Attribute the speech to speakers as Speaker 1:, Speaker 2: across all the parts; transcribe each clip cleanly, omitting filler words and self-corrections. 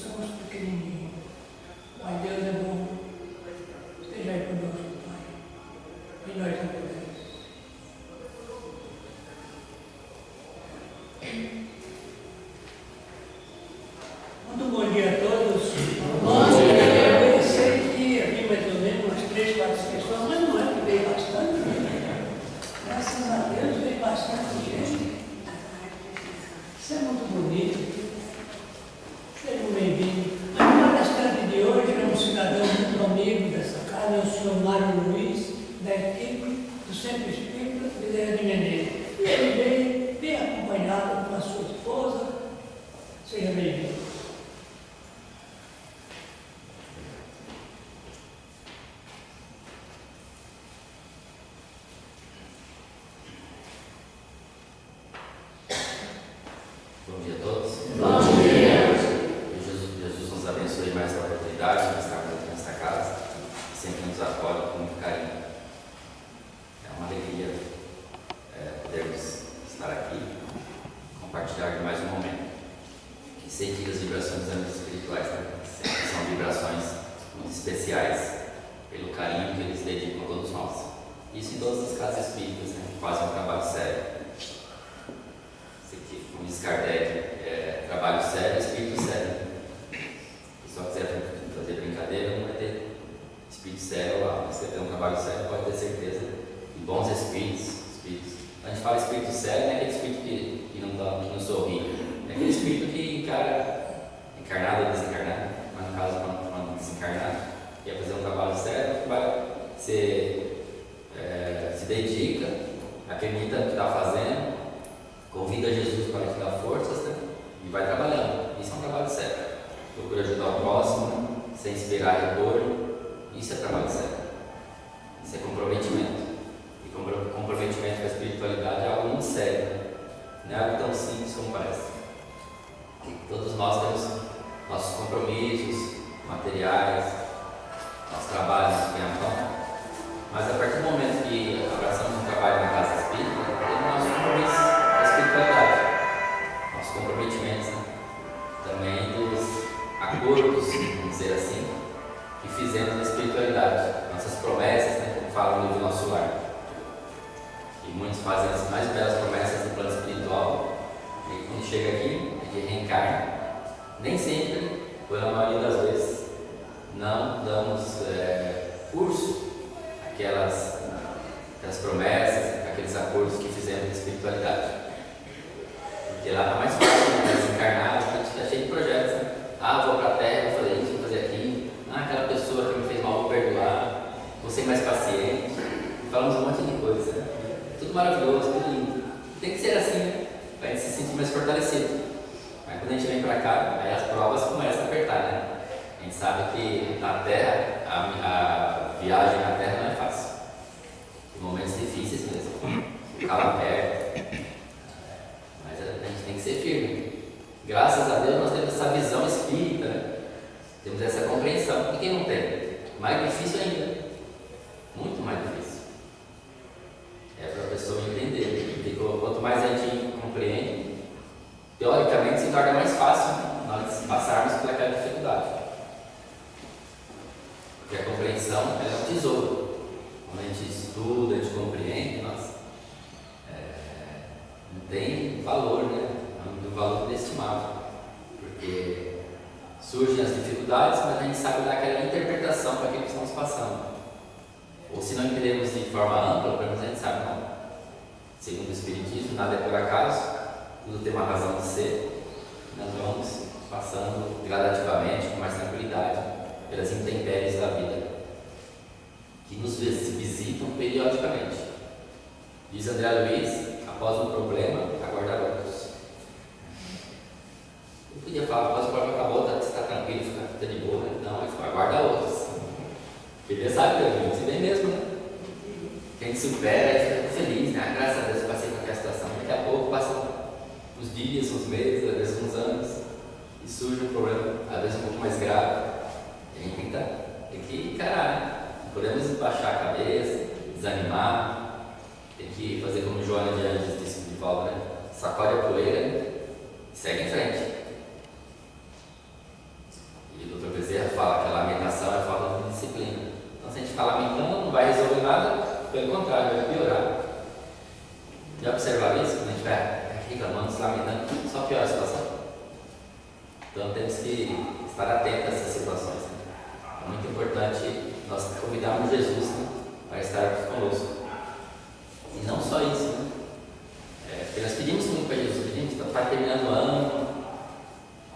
Speaker 1: somos pequenininhos, mas Deus é bom. Esteja aí conosco, Pai, e nós também. Muito bom dia a todos. Bom dia. Eu sei que havia mais ou menos umas 3, 4 pessoas, mas não é que veio bastante. Graças a Deus veio bastante gente. Isso é muito bonito. Sejam bem-vindos. A palestrante de hoje é um cidadão muito amigo dessa casa, é o senhor Mário Luiz, da equipe do Centro Espírita Bezerra de Menezes. E ele veio bem acompanhado com a sua esposa. Seja bem-vindo.
Speaker 2: Bom dia a todos. Bom dia. Jesus nos abençoe mais a oportunidade de estarmos aqui nesta casa, que sempre nos acolhe com muito carinho. É uma alegria podermos estar aqui, compartilhar de mais um momento. Que sentir as vibrações dos amigos espirituais, né? Sempre são vibrações muito especiais, pelo carinho que eles dedicam a todos nós. Isso em todas as casas espíritas, né? Que fazem um trabalho sério. Como diz Kardec, trabalho sério, espírito sério. Se só quiser fazer brincadeira, não vai ter espírito sério lá. Mas se você tem um trabalho sério, pode ter certeza de bons espíritos. A gente fala espírito sério, não é aquele espírito que não sorri. É aquele espírito que encara, encarnado ou desencarnado, mas no caso, quando desencarnado, quer fazer um trabalho sério, se dedica, acredita no que está fazendo, convida Jesus para te dar forças, né? E vai trabalhando. Isso é um trabalho sério. Procura ajudar o próximo, né? Sem esperar retorno. Isso é trabalho sério. Isso é comprometimento. E comprometimento com a espiritualidade é algo muito sério, né? Não é algo tão simples como parece. Porque todos nós temos nossos compromissos materiais, nossos trabalhos que a mão. Mas a partir do momento que abraçamos um trabalho na casa espírita, temos nossos compromissos. Nossos comprometimentos, né? Também dos acordos, vamos dizer assim, que fizemos na espiritualidade, nossas promessas, né? Como fala no livro do Nosso Lar. E muitos fazem as mais belas promessas no plano espiritual, e quando chega aqui, ele reencarna. Nem sempre, por a maioria das vezes, não damos curso àquelas promessas, aqueles acordos que fizemos na espiritualidade. Porque lá está mais fácil, né? Desencarnar, a gente está cheio de projetos, né? Vou para a Terra, vou fazer isso, vou fazer aquilo. Aquela pessoa que me fez mal, vou perdoar. Vou ser mais paciente. Falamos um monte de coisa, né? Tudo maravilhoso, tudo lindo. Tem que ser assim, né? Para a gente se sentir mais fortalecido. Mas quando a gente vem para cá, aí as provas começam a apertar, né? A gente sabe que na Terra, a viagem na Terra não é fácil. Tem momentos difíceis mesmo. Cala perto. A gente tem que ser firme. Graças a Deus nós temos essa visão espírita, né? Temos essa compreensão. E quem não tem? Mais difícil ainda. Muito mais difícil. É para a pessoa entender. Porque quanto mais a gente compreende, teoricamente se torna mais fácil, né? Nós passarmos por aquela dificuldade. Porque a compreensão é um tesouro. Quando a gente estuda, a gente compreende, nossa, não tem valor, né? Um valor inestimável, porque surgem as dificuldades, mas a gente sabe dar aquela interpretação para aquilo que estamos passando. Ou se não entendemos de forma ampla, pelo menos a gente sabe, não. Segundo o Espiritismo, nada é por acaso, tudo tem uma razão de ser. Nós vamos passando gradativamente, com mais tranquilidade, pelas intempéries da vida, que nos visitam periodicamente. Diz André Luiz, após um problema, aguardar outros. Eu podia falar, após o problema acabou, você está tranquilo, fica de boa, né? Não, ele aguarda outros. Porque ele sabe que a gente se vê mesmo, né? Que a gente supera e fica feliz, né? Graças a Deus eu passei por aquela situação. Daqui a pouco passam uns dias, uns meses, às vezes uns anos, e surge um problema, às vezes um pouco mais grave. E a gente tem que encarar, né? Não podemos baixar a cabeça, desanimar. Tem que fazer como Joana de Anjos disse de volta, né? Sacode a poeira e segue em frente. estar atento a essas situações. É muito importante nós convidarmos Jesus, né, para estar conosco. E não só isso, né? Porque nós pedimos muito para Jesus, pedimos para estar terminando o ano,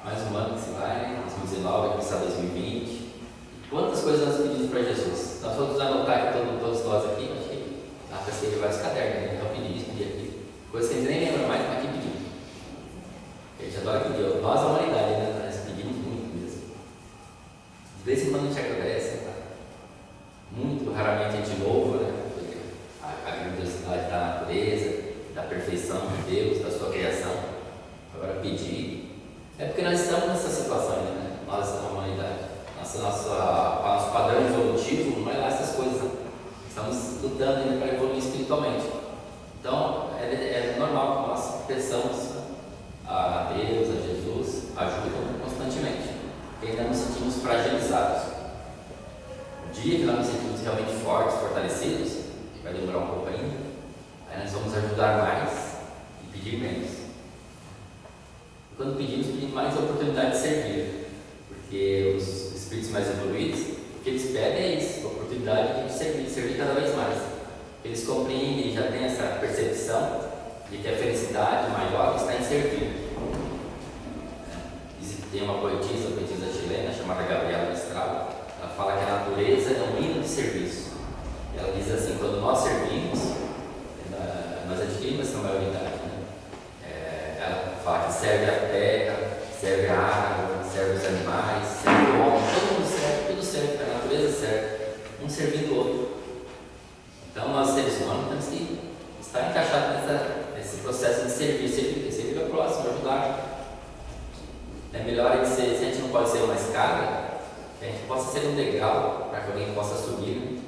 Speaker 2: mais um ano que se vai, né? 2019, começar 2020. Quantas coisas nós pedimos para Jesus? Nós vamos anotar aqui, todos nós aqui, acho que dá para escrever vários cadernos, né? Então pedir isso, pedir aquilo. Coisas que a gente nem lembra mais, mas que pedimos. A gente adora pedir. Nós, a humanidade, né? Nós pedimos muito mesmo. De vez em quando a gente agradece, tá? Muito raramente a gente louva, né? A grandiosidade da natureza, da perfeição de Deus, da sua criação. Agora pedir. É porque nós estamos nessa situação, né? Nós, a humanidade. Nosso padrão evolutivo não é lá essas coisas, né? Estamos lutando ainda para evoluir espiritualmente. Então, é normal que nós peçamos a Deus, a Jesus, ajuda constantemente, porque ainda nos sentimos fragilizados. O dia que nós nos sentimos realmente fortes, fortalecidos, que vai demorar um pouco ainda, aí nós vamos ajudar mais e pedir menos. E quando pedimos mais a oportunidade de servir, porque os espíritos mais evoluídos, o que eles pedem é isso, a oportunidade de servir cada vez mais. Eles compreendem e já têm essa percepção de que a felicidade maior está em servir. Tem uma poetisa chilena chamada Gabriela Mistral, ela fala que a natureza é um hino de serviço. Ela diz assim: quando nós servimos, nós adquirimos essa maioridade, né? Ela fala que serve a terra, serve a água, serve os animais, serve o homem, todo mundo serve, tudo serve, a natureza serve, um servindo o outro. Então nós seres humanos temos que estar encaixados nesse processo de servir ao próximo, ajudar. É melhor se a gente não pode ser uma escada, que a gente possa ser um degrau para que alguém possa subir, né,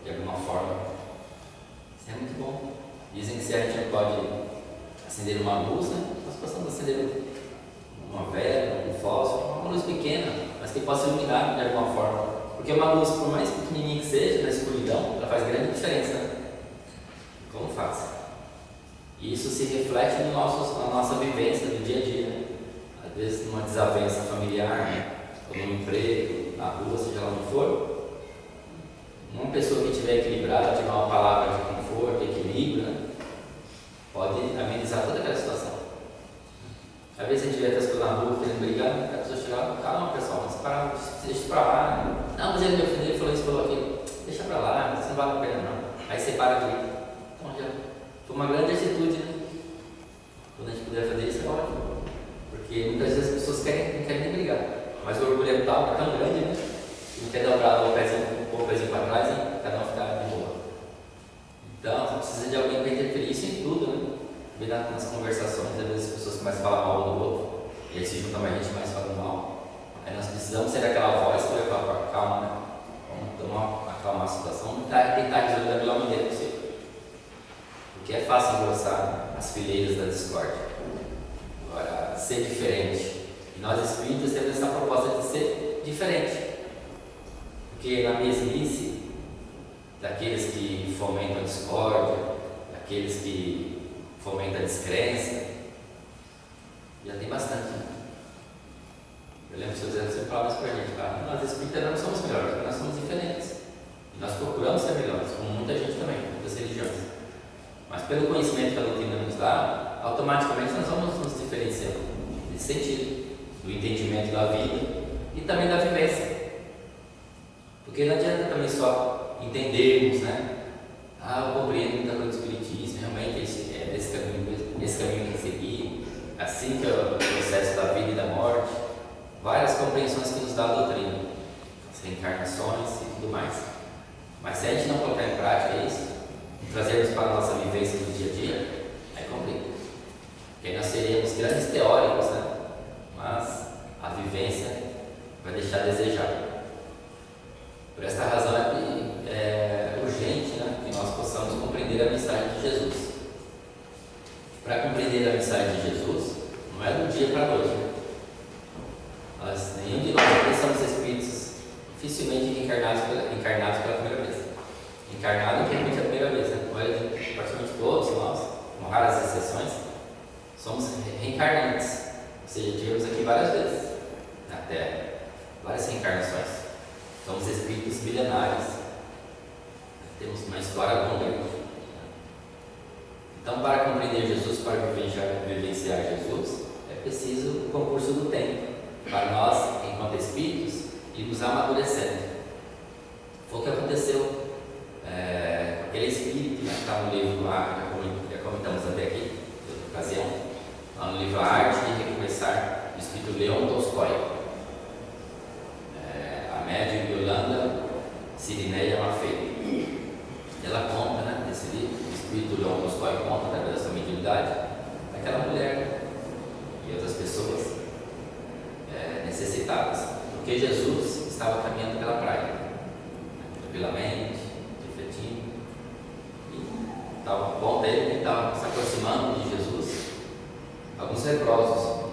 Speaker 2: de alguma forma. Isso é muito bom. Dizem que se a gente não pode acender uma luz, né, nós possamos acender uma vela, um fósforo, uma luz pequena, mas que possa iluminar de alguma forma. Porque uma luz, por mais pequenininha que seja, na escuridão, ela faz grande diferença, né? Como faz? E isso se reflete na nossa vivência do dia a dia, né? Às vezes numa desavença familiar, né? Ou num emprego, na rua, seja lá onde for, uma pessoa que estiver equilibrada, tiver uma palavra de conforto, de equilíbrio, né? Pode amenizar toda aquela situação. Às vezes a gente vê as pessoas na rua querendo brigar, a pessoa chega lá, calma pessoal, mas para, deixa pra lá, né? Não, mas ele me ofendeu, ele falou isso, falou aquilo, deixa pra lá, isso não vale a pena não. Aí você para de ir. Então já foi uma grande atitude, né? Quando a gente puder fazer isso é ótimo. Porque muitas vezes as pessoas não querem nem brigar, mas o orgulho é tão grande, né? Não quer dobrar o pezinho para trás e cada um ficar de boa. Então você precisa de alguém para interferir isso em tudo, né? Ver nas conversações, às vezes as pessoas começam a falar mal um do outro, e aí se juntam mais gente mais falando mal. Aí nós precisamos ser aquela voz que vai falar, calma, né? Vamos acalmar a situação, tentar resolver da melhor maneira possível. Porque é fácil engrossar as fileiras da discórdia. Agora, ser diferente. E nós espíritas temos essa proposta de ser diferente. Porque na mesmice daqueles que fomentam a discórdia, daqueles que fomentam a descrença, já tem bastante. Né? Eu lembro que o Sr. Zé sempre falava isso pra gente, tá? Nós espíritas não somos melhores, nós somos diferentes. E nós procuramos ser melhores, como muita gente também, muitas religiões. Mas pelo conhecimento que a doutrina nos dá, automaticamente nós vamos nos diferenciando nesse sentido, do entendimento da vida e também da vivência. Porque não adianta também só entendermos, né? Eu compreendo muita coisa do espiritismo, realmente é esse caminho que tem que seguir, assim que é o processo da vida e da morte, várias compreensões que nos dá a doutrina, as reencarnações e tudo mais. Mas se a gente não colocar em prática isso, e trazermos para a nossa vivência do dia a dia, aí complica. Porque aí nós seríamos grandes teóricos, né? Mas a vivência vai deixar a desejar. Por esta razão é urgente, né, que nós possamos compreender a mensagem de Jesus. Para compreender a mensagem de Jesus, não é do dia para a noite. Nenhum de nós aqui somos espíritos dificilmente encarnados pela primeira vez. Encarnado realmente é a primeira vez, né? Mas praticamente todos nós, com raras exceções, somos reencarnantes. Ou seja, tivemos aqui várias vezes na Terra. várias reencarnações. Somos espíritos milenares. Temos uma história longa aí. Então, para compreender Jesus, para vivenciar Jesus, é preciso o concurso do tempo, para nós, enquanto espíritos, irmos amadurecendo. Foi o que aconteceu com aquele espírito que está no livro, já comentamos até aqui, em outra ocasião, lá no livro A Arte de Recomeçar, do espírito Leon Tolstói. A médium Yolanda Sirineia Maffei. Ela conta, nesse livro, o espírito Leon Tolstói conta, através da sua mediunidade, aquela mulher e outras pessoas necessitadas, porque Jesus estava caminhando pela praia, tranquilamente, refletindo, e conta ele que estava se aproximando de Jesus alguns leprosos.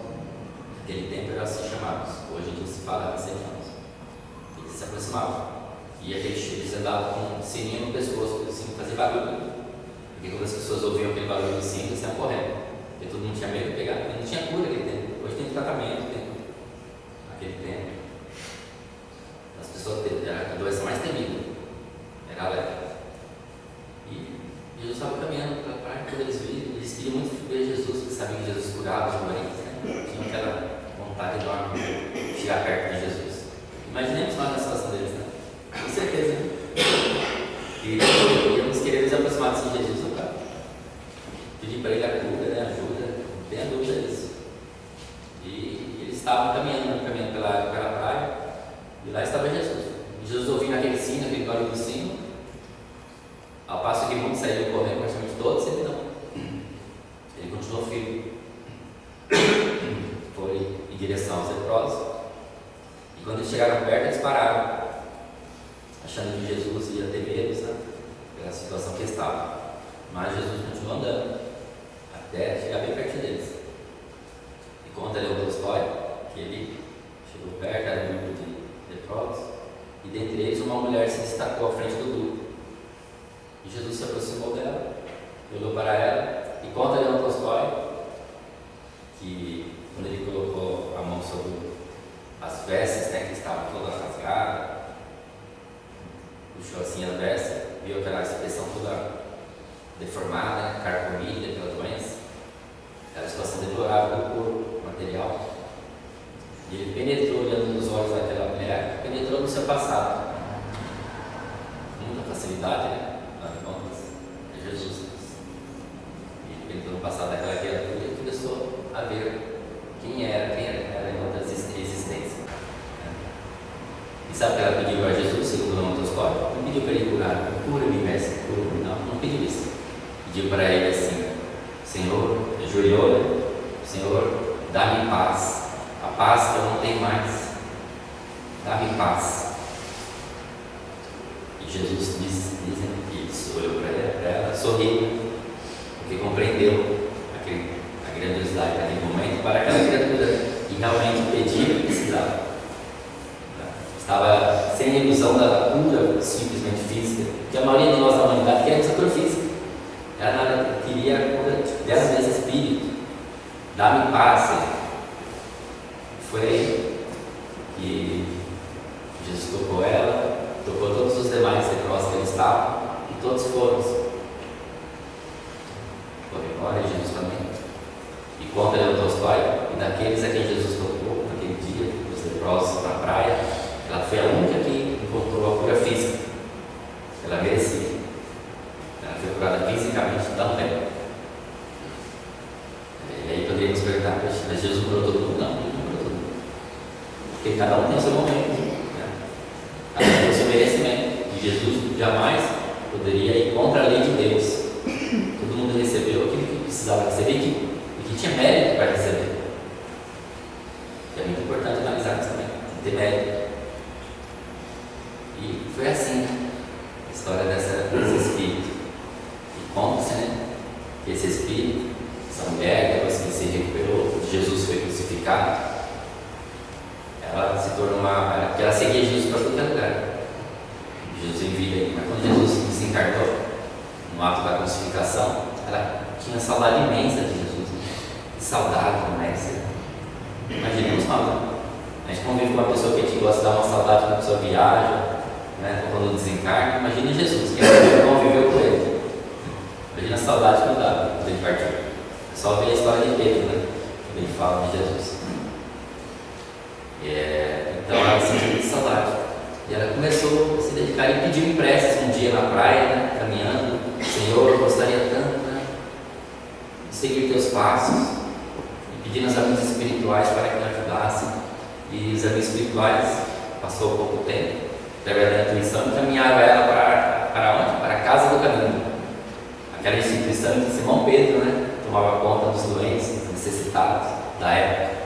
Speaker 2: Naquele tempo eram assim chamados, hoje em dia se fala ascetianos. Eles se aproximavam e eles andavam com um sininho no pescoço, assim, fazia barulho, porque quando as pessoas ouviam aquele barulho do sino, eles iam correndo, porque todo mundo tinha medo de pegar, porque não tinha cura naquele tempo. Hoje tem tratamento, naquele tempo as pessoas era a doença mais temida, era a lepra. E Jesus estava caminhando pela praia, quando eles viram, eles queriam muito ver Jesus, porque sabiam que Jesus curava os doentes, tinham aquela vontade enorme de chegar perto de Jesus. Imaginemos nós na situação deles, com certeza. E íamos querer nos aproximar de Jesus, pedir para ele a cura, ajuda, não tenha dúvida disso. E eles estavam caminhando pela praia, e lá estava Jesus. E Jesus ouvindo aquele sino, aquele barulho do sino, ao passo que muitos saíram correndo, praticamente todos, ele não. Ele continuou firme. Foi em direção aos leprosos. E quando eles chegaram perto, eles pararam, achando que Jesus ia ter medo, pela situação que estava. Mas Jesus continuou andando até chegar bem perto deles. E conta Leon Tolstói que ele chegou perto, era um grupo de leprosos, e dentre eles uma mulher se destacou à frente do grupo. E Jesus se aproximou dela, olhou para ela, e conta Leon Tolstói que quando ele colocou a mão sobre as vestes, que estavam todas rasgadas, puxou assim as vestes, viu aquela expressão toda deformada, carcomida pela doença, aquela situação deplorável do corpo material. E ele penetrou, olhando nos olhos daquela mulher, penetrou no seu passado, com muita facilidade, é Jesus. E ele penetrou no passado daquela criatura e começou a ver quem era em outras existências. E sabe o que ela pediu a Jesus, segundo o nome dos Tolstói? Não pediu para ele curar, cura-me, mestre, cura-me, não pediu isso. Pediu para ele assim: Senhor, ajoelhou, Senhor, dá-me paz, a paz que eu não tenho mais, dá-me paz. E Jesus dizem isso, olhou para ela, sorriu, porque compreendeu a grandiosidade daquele momento para aquela criatura que realmente pedia e precisava. Estava sem a ilusão da cura simplesmente física, porque a maioria de nós na humanidade quer essa cura física. Ela queria a cura dela mesma, espírito. Dá-me paz. Foi aí que Jesus tocou ela, tocou todos os demais leprosos que ali estavam, e todos foram embora, e Jesus também. E conta Leon Tolstói, e daqueles a quem Jesus tocou naquele dia, os leprosos na praia, ela foi a única que encontrou a cura física. Ela merecia. Ela foi curada fisicamente também. E aí poderíamos perguntar, mas Jesus curou todo mundo? Não, ele não curou todo mundo. Porque cada um tem o seu momento. Cada um tem o seu merecimento. E Jesus jamais poderia ir contra a lei de Deus. Todo mundo recebeu aquilo que precisava receber e que tinha mérito para receber. E é muito importante analisarmos também, ter mérito. E foi assim a história desse espírito. E conta-se, que esse espírito, essa mulher, depois que se recuperou, Jesus foi crucificado, ela se tornou porque ela seguia Jesus para todo lugar. Jesus em vida, mas quando Jesus desencarnou, no ato da crucificação, ela tinha saudade imensa de Jesus, saudade do Mestre. Imaginemos nós, A gente convive com uma pessoa que a gente gosta de dar uma saudade quando a pessoa viaja, né? Ou quando desencarna. Imagina Jesus, que conviveu com ele. Imagina a saudade que não dá quando ele partiu. É só ver a história de Pedro, né? Quando ele fala de Jesus. Então ela sentiu muita saudade. E ela começou a se dedicar e pediu preces um dia na praia, né? Caminhando. Senhor, eu gostaria tanto, né? De seguir teus passos. E pedindo aos amigos espirituais para que me ajudassem. E os amigos espirituais, passou pouco tempo, através da intuição, encaminharam ela para onde? Para a Casa do Caminho. Aquela instituição de Simão Pedro, né? Tomava conta dos doentes, dos necessitados da época.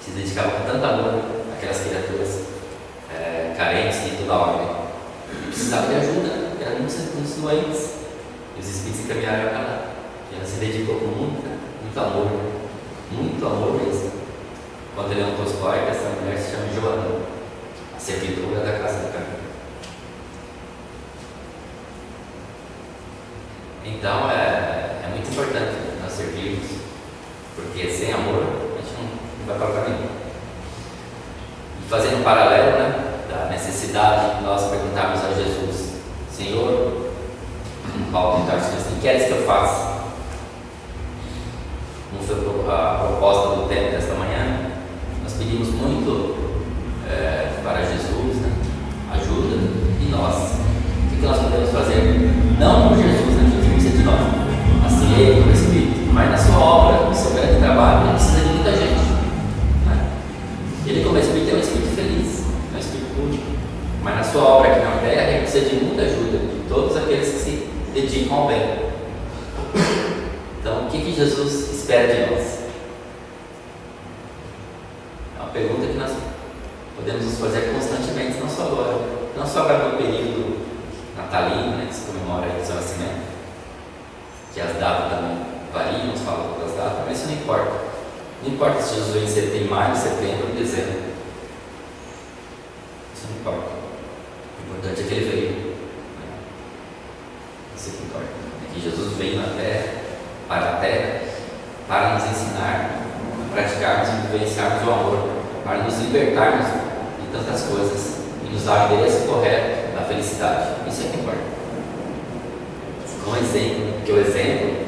Speaker 2: Se dedicava com tanto amor àquelas criaturas carentes de toda a ordem. Precisava de ajuda, eram muitos doentes. E os espíritos encaminharam ela para lá. E ela se dedicou com muito amor mesmo. Quando ele Leão Tolstói, essa mulher se chama Joana, a servidora da Casa do Caminho. Então é muito importante nós servirmos, porque sem amor a gente não vai para o caminho. E fazendo um paralelo, né, da necessidade de nós perguntarmos a Jesus: Senhor, Paulo de Tarso, o que queres que eu faça? Como foi a proposta do tempo desta manhã, nós pedimos muito para Jesus, né, ajuda, e nós, o que nós podemos fazer? Não por Jesus, né, Jesus precisa de nós, assim ele, como Espírito, mas na sua obra, no seu grande trabalho, ele precisa de muita gente, né? Ele, como Espírito, é um Espírito feliz, é um Espírito puro, mas na sua obra aqui na terra, ele precisa de muita ajuda de todos aqueles que se dedicam ao bem. Então, o que Jesus espera de nós? É uma pergunta que nós podemos nos fazer constantemente, não só agora no período natalino, né, que se comemora aí o seu nascimento, que as datas também variam, nos falam outras datas, mas isso não importa. Não importa se Jesus vem em setembro, maio, setembro ou dezembro. Isso não importa. O importante é que ele veio. Isso que importa. É que Jesus veio na terra, para a terra, para nos ensinar a praticarmos e vivenciarmos o amor, para nos libertarmos de tantas coisas e nos dar o endereço correto da felicidade. Isso é que importa. Um exemplo, porque o exemplo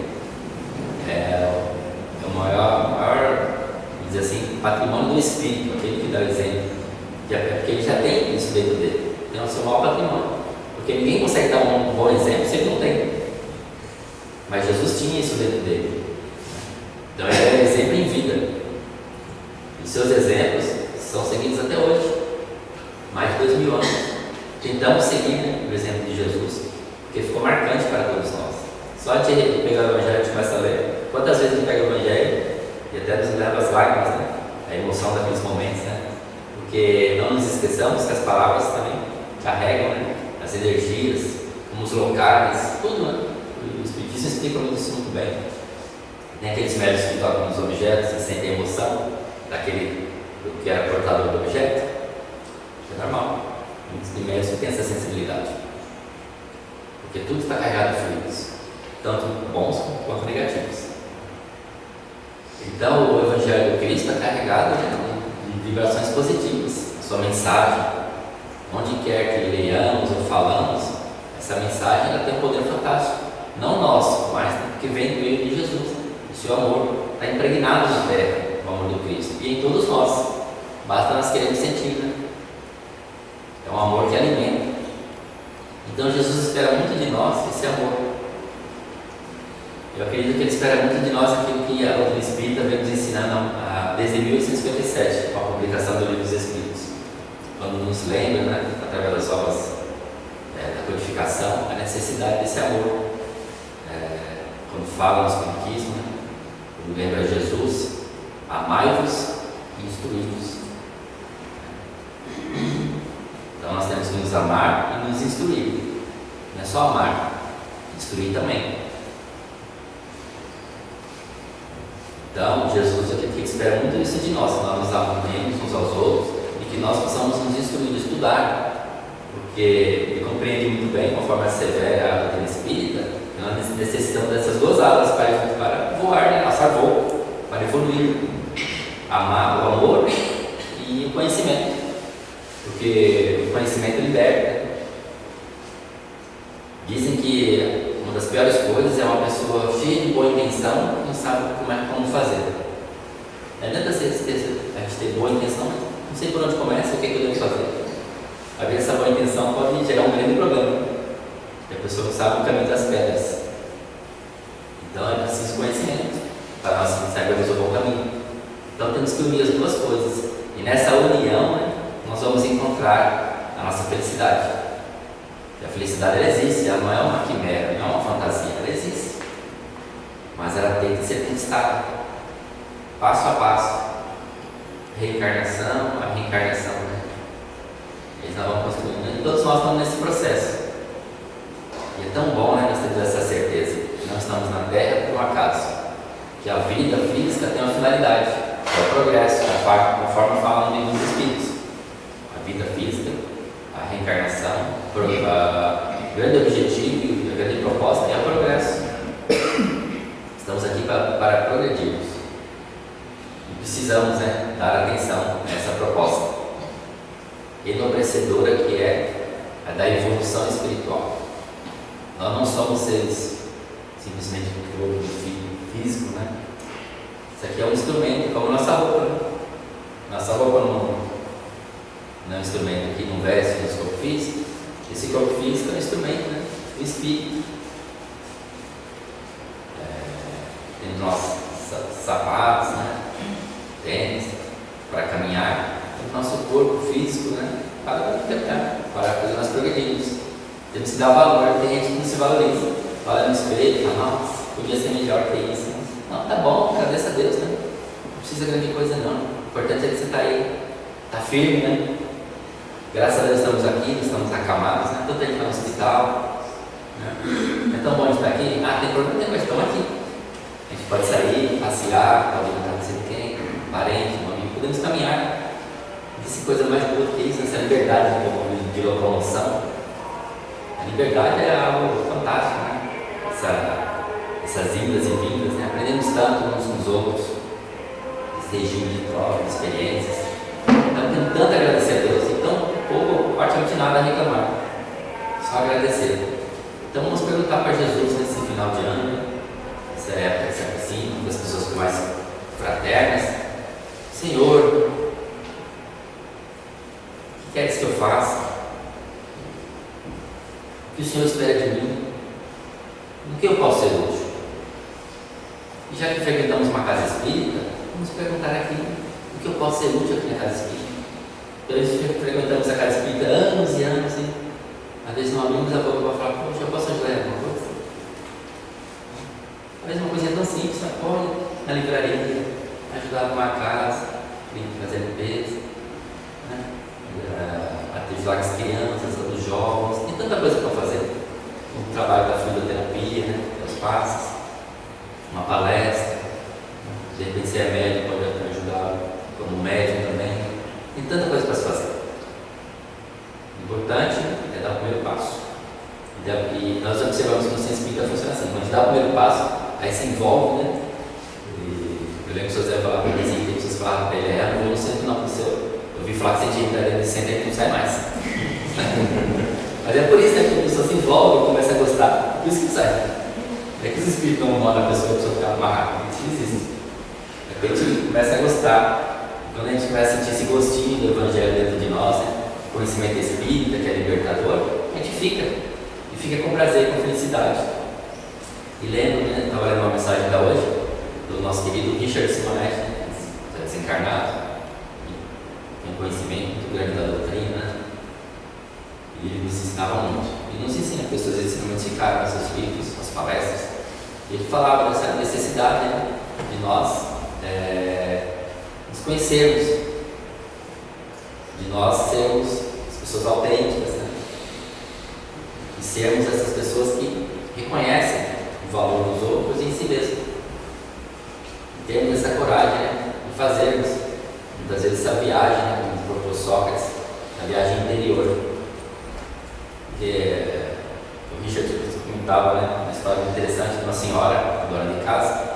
Speaker 2: é o maior, vamos dizer assim, patrimônio do espírito, aquele que dá o exemplo, porque ele já tem isso dentro dele, tem o seu maior patrimônio, porque ninguém consegue dar um bom exemplo se ele não tem, mas Jesus tinha isso dentro dele, então ele é um exemplo em vida, e seus exemplos são seguidos até hoje, mais de 2000 anos. Tentamos seguir, né, o exemplo de Jesus, porque ficou marcante para todos nós. Só de pegar o Evangelho, a gente começa a ler. Quantas vezes a gente pega o Evangelho e até nos leva as lágrimas, né? A emoção daqueles momentos, né? Porque não nos esqueçamos que as palavras também carregam, né, as energias, como os locais, tudo, né? O Espiritismo explica isso muito bem. Tem aqueles médicos que tocam nos objetos e sentem a emoção do que era portador do objeto. É normal. Muitos de médicos têm essa sensibilidade. Porque tudo está carregado de fluidos, tanto bons quanto negativos. Então o Evangelho do Cristo está carregado, né, de vibrações positivas. A sua mensagem, onde quer que leiamos ou falamos, essa mensagem ela tem um poder fantástico. Não nosso, mas que vem do meio de Jesus. O seu amor está impregnado na terra, o amor do Cristo, e em todos nós. Basta nós queremos sentir, né? É um amor que alimenta. Então Jesus espera muito de nós esse amor. Eu acredito que Ele espera muito de nós aquilo que a doutrina espírita vem nos ensinando desde 1857, com a publicação do Livro dos Espíritos. Quando nos lembra, né, através das obras da codificação, a necessidade desse amor. Quando fala no Espiritismo, né, quando lembra Jesus, amai-vos e instruí-vos. Então nós temos que nos amar e nos instruir. Não é só amar, instruir também. Então Jesus aqui espera muito isso de nós, que nós nos amemos uns aos outros e que nós possamos nos instruir, estudar, porque ele compreende muito bem, conforme a severa a doutrina espírita, que nós necessitamos dessas duas asas para voar, né? Passar voo, para evoluir, amar o amor e e o conhecimento, porque o conhecimento liberta. Dizem que uma das piores coisas é uma pessoa cheia de boa intenção que não sabe como fazer. Não adianta a gente ter boa intenção, mas não sei por onde começa, o que eu devo fazer. Às vezes essa boa intenção pode gerar um grande problema, porque a pessoa não sabe o caminho das pedras. Então é preciso conhecimento para nós sabermos o bom caminho. Então temos que unir as duas coisas, e nessa união, né, nós vamos encontrar a nossa felicidade. E a felicidade, ela existe, ela não é uma quimera, não é uma fantasia, ela existe, mas ela tem que ser conquistada passo a passo, reencarnação a reencarnação, né? Eles nós vamos construindo, e todos nós estamos nesse processo. E é tão bom, né, nós termos essa certeza que nós estamos na Terra por um acaso, que a vida física tem uma finalidade, que é o progresso, conforme fala no Livro dos Espíritos. A vida física, a reencarnação, o grande objetivo, a grande proposta é o progresso. Estamos aqui para progredirmos. E precisamos, né, dar atenção a essa proposta enobrecedora que é a da evolução espiritual. Nós não somos seres simplesmente de corpo físico, né? Isso aqui é um instrumento, como nossa roupa, né? Nossa roupa não é um instrumento que não veste nosso corpo físico. Esse corpo físico é um instrumento, né? O espírito. Tem nossos sapatos, né? Tênis, para caminhar. O nosso corpo físico, né? Para caminhar, para fazer nós progredirmos. Temos que dar valor. Tem gente que não se valoriza. Olha no espelho e fala, nossa, podia ser melhor que isso. Não, tá bom, agradeça a Deus, né? Não precisa grande coisa não. O importante é que você está aí, está firme, né? Graças a Deus estamos aqui, estamos acamados, né? Tanta gente no hospital, né? É tão bom a gente estar aqui. Ah, tem problema, tem coisa, estamos aqui. A gente pode sair, passear, pode ir na casa de quem, parente, um amigo, podemos caminhar. Não existe coisa mais boa que isso, essa liberdade de locomoção. A liberdade é algo fantástico, né? Essas indas e vindas, né? Aprendemos tanto uns com os outros, esse regime de troca, de experiências. Então, tenho tanto a agradecer a Deus, então, pouco, praticamente nada a reclamar, só agradecer. Então, vamos perguntar para Jesus nesse final de ano, essa época que se aproxima, das pessoas mais fraternas: Senhor, o que queres que eu faça? O que o Senhor espera de mim? No que eu posso ser útil? E já que frequentamos uma casa espírita, vamos perguntar aqui: o que eu posso ser útil aqui na casa espírita? Nós frequentamos a casa espírita anos e anos, e às vezes não abrimos a boca para falar: poxa, eu posso ajudar em alguma coisa? Às vezes uma coisinha tão simples, você pode na livraria ajudar a arrumar a casa, fazer limpeza, né? Ajudar as crianças, os jovens, tem tanta coisa para fazer. O trabalho da fisioterapia, né? Os passos, uma palestra, de repente se é médico, pode ajudar como médico também. Tem tanta coisa para se fazer. O importante é dar o primeiro passo. E nós observamos que o Centro Espírita funciona assim: quando a gente dá o primeiro passo, aí se envolve, né? E eu lembro que o José falava para mim, tem pessoas que falavam para ele: não vou no centro não, porque eu ouvi falar que você tinha que entrar dentro do centro e não sai mais. Mas é por isso, né, que a pessoa se envolve e começa a gostar, por isso que sai. É que os espíritos não mandam a pessoa ficar amarrada, isso existe. É que a gente começa a gostar. Quando a gente começa a sentir esse gostinho do Evangelho dentro de nós, né, conhecimento espírita, que é libertador, a gente fica. E fica com prazer, com felicidade. E lembro, né, estava lendo uma mensagem da hoje, do nosso querido Richard Simonetti, né, desencarnado, tem um conhecimento muito grande da doutrina, né? E ele nos ensinava muito. E nos ensina, pessoas ensinamentos ficaram nos seus livros, nas palestras. E ele falava dessa necessidade, né, de nós nos conhecermos, de nós sermos as pessoas autênticas, né? E sermos essas pessoas que reconhecem o valor dos outros e em si mesmo. E termos essa coragem, né, de fazermos muitas vezes essa viagem, né, como propôs Sócrates, a viagem interior. Porque o Richard comentava, né, uma história interessante de uma senhora dona de casa.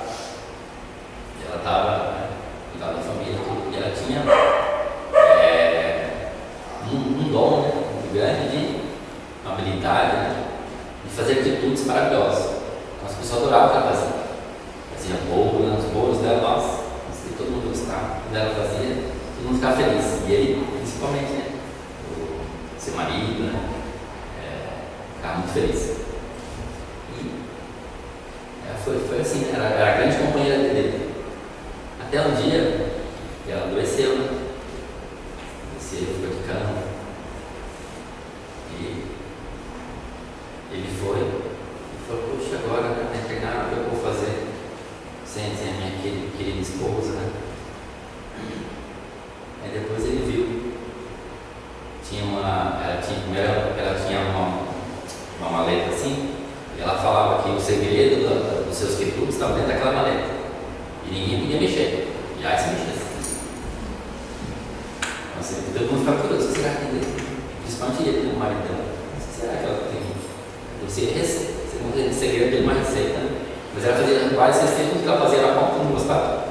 Speaker 2: E ela estava, né, cuidando da família, e ela tinha muito grande de uma habilidade, né? De fazer atitudes maravilhosas. Então, as pessoas adoravam o que ela fazia. Fazia bolo, né? Os bolos dela, nossa, todo mundo gostava. Quando ela fazia, todo mundo ficava feliz. E ele, principalmente, né? O seu marido, né? Ficava muito feliz. Foi assim, né? Era a grande companheira dele. Até um dia que ela adoeceu, né? Adoeceu, ficou de cama. E ele falou, puxa, agora na internada, o que eu vou fazer sem a minha querida esposa, né? Aí depois ele viu. Ela tinha uma maleta assim, e ela falava que o segredo dos seus queridos estava dentro daquela maleta. E ninguém podia mexer. E aí se mexesse. Então, todo mundo ficava curioso, o que será que tem dentro? Principalmente ele, o marido dela. O que será que ela tem? Segundo o segredo de uma receita, né? Mas ela fazia várias receitas, tudo que ela fazia era bom, todo mundo gostava.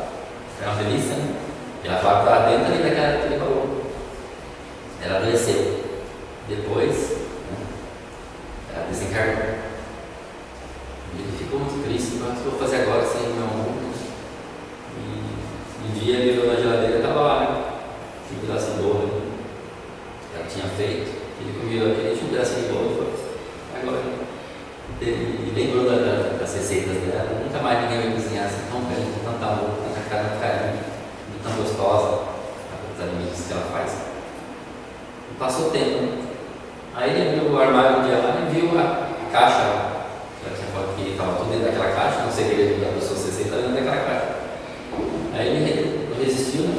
Speaker 2: Era uma delícia, né? E ela falava que estava dentro ali daquele valor. Ela adoeceu. Depois, né, ela desencarnou. Ele ficou muito triste, mas o que eu vou fazer agora sem o meu amor? E um dia ele olhou na geladeira e estava lá, né? Um pedaço de bolo que ela tinha feito. Ele comeu aquele, tinha um pedacinho de bolo e falou, agora. Ele lembrou das receitas dela. Nunca mais ninguém vai cozinhar assim tão bem, com tanta amor, com tanta carinho, tão gostosa, os alimentos que ela faz. E passou o tempo, né? Aí ele abriu o armário um dia lá e viu a caixa lá. Ela tinha falado que estava tudo dentro daquela caixa, no segredo da pessoa 60 dentro daquela caixa. Aí ele não resistiu, né?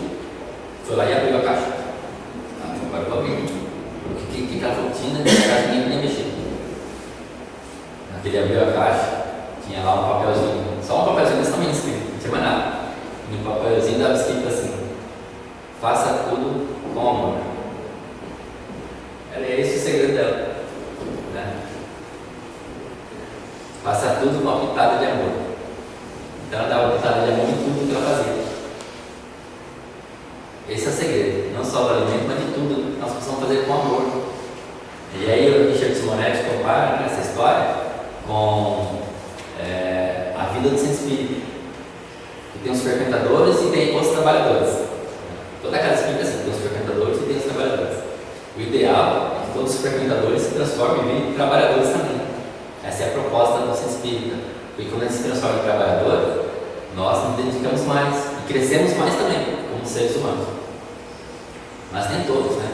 Speaker 2: Foi lá e abriu a caixa. Agora eu vou abrir. O que ela falou? Tinha dentro da caixa, ninguém podia mexer. Ele abriu a caixa, tinha lá um papelzinho, só um papelzinho desse tamanho escrito, não tinha mais nada. E no papelzinho estava escrito assim: faça tudo com amor. Era esse o segredo dela, né? Faça tudo com uma pitada de amor. Então ela dava uma pitada de amor em tudo que ela fazia. Esse é o segredo, não só do alimento, mas de tudo que nós precisamos fazer com amor. E aí o Richard Simonetti compara essa história com a vida do centro espírita, que tem os frequentadores e tem os trabalhadores. Toda casa espírita é assim, tem os frequentadores e tem os trabalhadores. O ideal é que todos os frequentadores se transformem em trabalhadores também. Essa é a proposta do centro espírita, porque quando a gente se transforma em trabalhador, nós nos dedicamos mais e crescemos mais também, como seres humanos. Mas nem todos, né?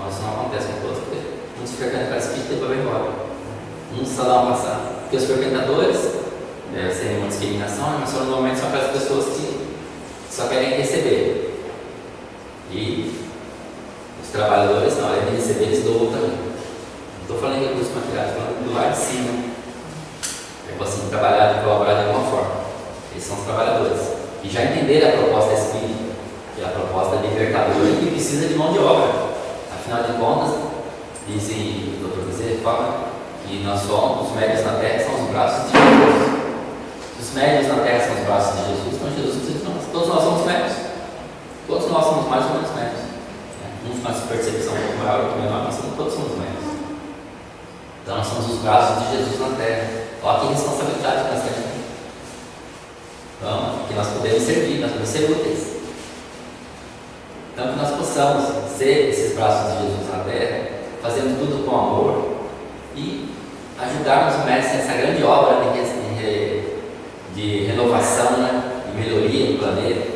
Speaker 2: Isso não acontece com todos, porque muitos frequentam a casa espírita e depois vai embora. Muitos só dá uma passada. Porque os frequentadores, sem uma discriminação, mas normalmente são aquelas pessoas que só querem receber. E os trabalhadores, na hora de receber, eles doam também. Não estou falando de recursos materiais, estou falando do lado de cima. É possível trabalhar e colaborar de alguma forma. Eles são os trabalhadores. E já entenderam a proposta espírita, que é a proposta libertadora e que precisa de mão de obra. Afinal de contas, dizem o Dr. Bezerra, fala que nós somos, os médios na Terra são os braços de Jesus. Os médios na Terra são os braços de Jesus, então Jesus precisa de nós. Todos nós somos médios. Todos nós somos mais ou menos médios. Uns com essa percepção um pouco maior, outro menor, mas todos somos médios. Então nós somos os braços de Jesus na Terra. Olha que responsabilidade que nós temos. Então, que nós podemos servir, nós podemos ser úteis. Então que nós possamos ser esses braços de Jesus na Terra, fazendo tudo com amor e ajudarmos o Mestre nessa grande obra de renovação, né, de melhoria do planeta,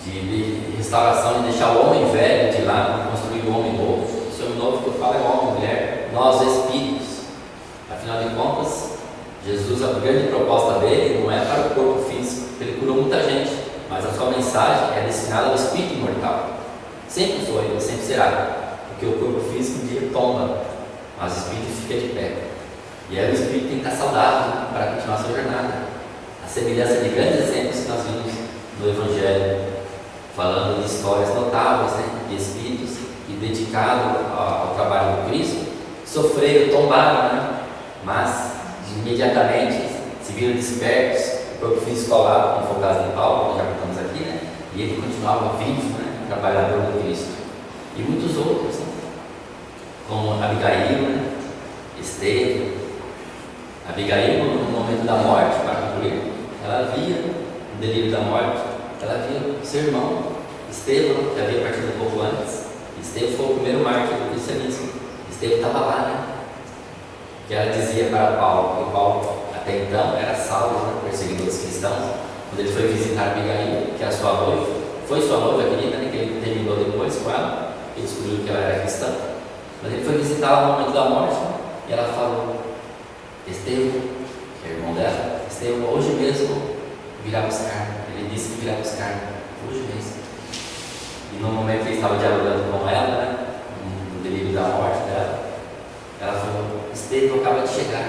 Speaker 2: de restauração, de deixar o homem velho de lado, construir o homem novo. Esse homem novo que eu falo é o homem e mulher, nós espíritos. Afinal de contas, Jesus, a grande proposta dele não é para o corpo físico, ele curou muita gente, mas a sua mensagem é destinada ao espírito imortal. Sempre foi e sempre será, porque o corpo físico um dia tomba, mas o espírito fica de pé. E aí o espírito tem que estar saudável, né, para continuar a sua jornada. A semelhança de grandes exemplos que nós vimos no Evangelho, falando de histórias notáveis, né, de espíritos que, dedicados ao trabalho do Cristo, sofreram, tombaram, né, mas imediatamente se viram despertos, o corpo físico ao lado, como foi o caso de Paulo, que já contamos aqui, né, e ele continuava vivo, né, trabalhador do Cristo. E muitos outros, né? Abigail, né? Estevão. Abigail, no momento da morte, para concluir, ela via o delírio da morte, ela via o seu irmão, Estevão, que havia partido um pouco antes. Estevão foi o primeiro mártir do cristianismo. Estevão estava lá, né? Que ela dizia para Paulo, que Paulo até então era Saulo, né? Perseguidor dos cristãos. Quando ele foi visitar Abigail, que era sua noiva, foi sua noiva querida, né? Que ele terminou depois com ela, e descobriu que ela era cristã. Mas ele foi visitá-la no momento da morte, né? E ela falou: Estevão, que é o irmão dela, Estevão hoje mesmo virá buscar. Ele disse que virá buscar hoje mesmo. E no momento que ele estava dialogando com ela, né, no delírio da morte dela, ela falou: Estevão acaba de chegar.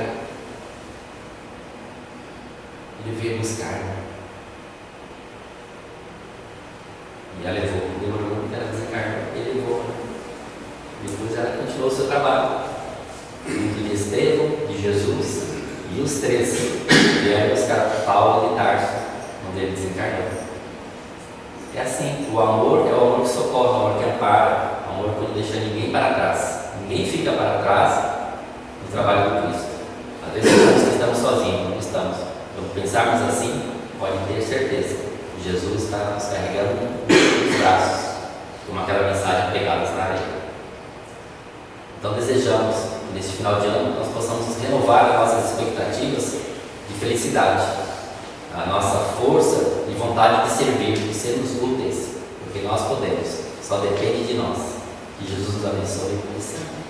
Speaker 2: Ele veio buscar. E ela levou, demorou muito, ela desencarnou. Ele levou. Depois ela continuou o seu trabalho. De Estevão, de Jesus e os três vieram buscar Paulo de Tarso, onde ele desencarnou. É assim, o amor é o amor que socorre, o amor que ampara, o amor que não deixa ninguém para trás. Ninguém fica para trás no trabalho do Cristo. Às vezes pensamos que estamos sozinhos, não estamos. Quando pensarmos assim, pode ter certeza que Jesus está nos carregando nos braços, como aquela mensagem pegadas na areia. Então desejamos que neste final de ano nós possamos renovar as nossas expectativas de felicidade, a nossa força e vontade de servir, de sermos úteis, porque nós podemos, só depende de nós. Que Jesus nos abençoe e sempre.